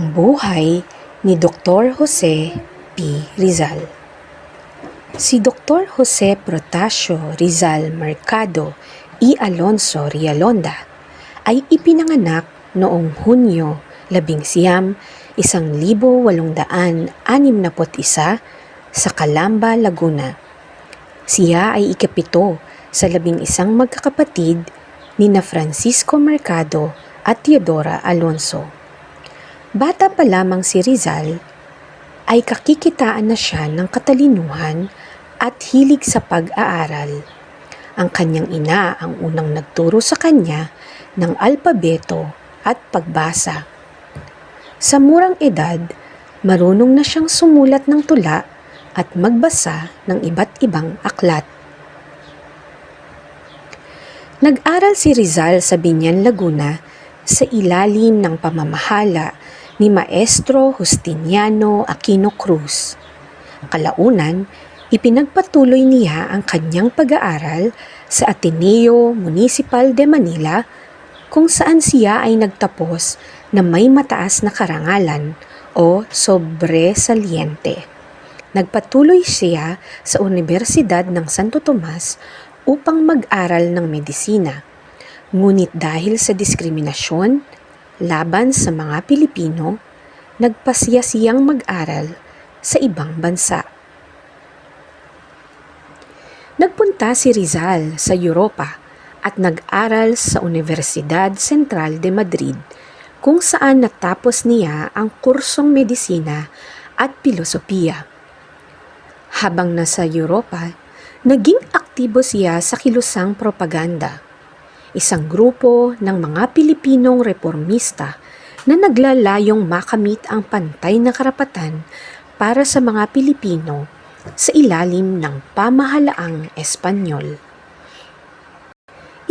Ang buhay ni Dr. Jose P. Rizal. Si Dr. Jose Protasio Rizal Mercado y Alonso Rialonda ay ipinanganak noong Hunyo 11, 1861 sa Calamba, Laguna. Siya ay ikapito sa 11 magkakapatid nina Francisco Mercado at Teodora Alonso. Bata pa lamang si Rizal ay kakikitaan na siya ng katalinuhan at hilig sa pag-aaral. Ang kanyang ina ang unang nagturo sa kanya ng alpabeto at pagbasa. Sa murang edad, marunong na siyang sumulat ng tula at magbasa ng iba't ibang aklat. Nag-aral si Rizal sa Biñan, Laguna sa ilalim ng pamamahala ni Maestro Justiniano Aquino Cruz. Kalaunan, ipinagpatuloy niya ang kanyang pag-aaral sa Ateneo Municipal de Manila kung saan siya ay nagtapos na may mataas na karangalan o sobresaliente. Nagpatuloy siya sa Universidad ng Santo Tomas upang mag-aral ng medisina. Ngunit dahil sa diskriminasyon laban sa mga Pilipino, nagpasya siyang mag-aral sa ibang bansa. Nagpunta si Rizal sa Europa at nag-aral sa Universidad Central de Madrid kung saan natapos niya ang kursong medisina at pilosopiya. Habang nasa Europa, naging aktibo siya sa kilusang propaganda, isang grupo ng mga Pilipinong reformista na naglalayong makamit ang pantay na karapatan para sa mga Pilipino sa ilalim ng pamahalaang Espanyol.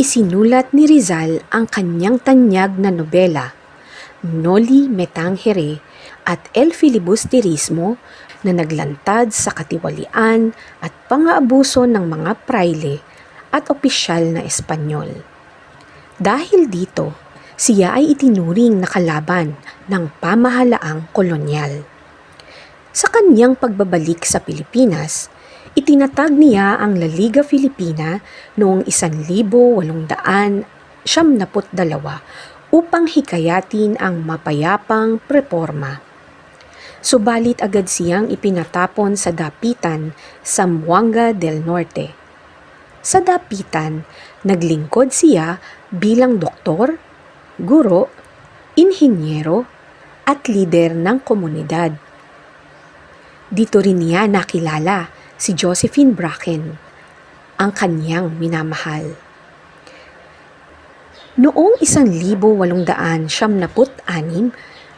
Isinulat ni Rizal ang kanyang tanyag na nobela, Noli Me Tangere at El Filibusterismo, na naglantad sa katiwalian at pang-aabuso ng mga praile at opisyal na Espanyol. Dahil dito, siya ay itinuring na kalaban ng pamahalaang kolonyal. Sa kanyang pagbabalik sa Pilipinas, itinatag niya ang La Liga Filipina noong 1872 upang hikayatin ang mapayapang reforma. Subalit agad siyang ipinatapon sa dapitan sa Zamboanga del Norte. Sa dapitan, naglingkod siya bilang doktor, guro, inhinyero, at lider ng komunidad. Dito rin niya nakilala si Josephine Bracken, ang kanyang minamahal. Noong 1876,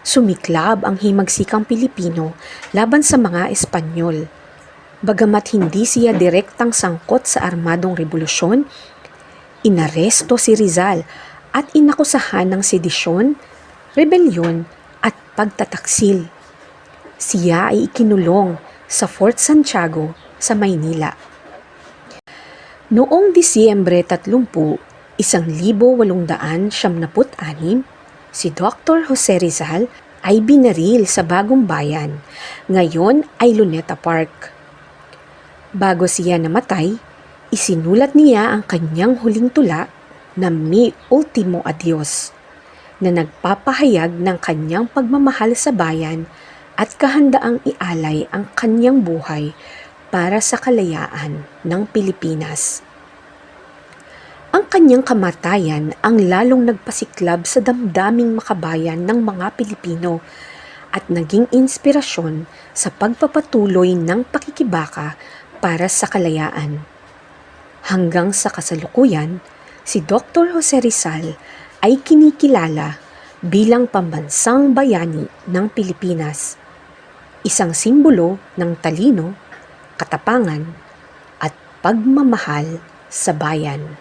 sumiklab ang himagsikang Pilipino laban sa mga Espanyol. Bagamat hindi siya direktang sangkot sa armadong revolusyon, inaresto si Rizal at inakusahan ng sedisyon, rebelyon at pagtataksil. Siya ay ikinulong sa Fort Santiago sa Maynila. Noong Disyembre 30, 1876, si Dr. Jose Rizal ay binaril sa Bagong Bayan, ngayon ay Luneta Park. Bago siya namatay, isinulat niya ang kanyang huling tula na Mi Ultimo Adios, na nagpapahayag ng kanyang pagmamahal sa bayan at kahandaang ialay ang kanyang buhay para sa kalayaan ng Pilipinas. Ang kanyang kamatayan ang lalong nagpasiklab sa damdaming makabayan ng mga Pilipino at naging inspirasyon sa pagpapatuloy ng pakikibaka para sa kalayaan. Hanggang sa kasalukuyan, si Dr. Jose Rizal ay kinikilala bilang pambansang bayani ng Pilipinas, isang simbolo ng talino, katapangan at pagmamahal sa bayan.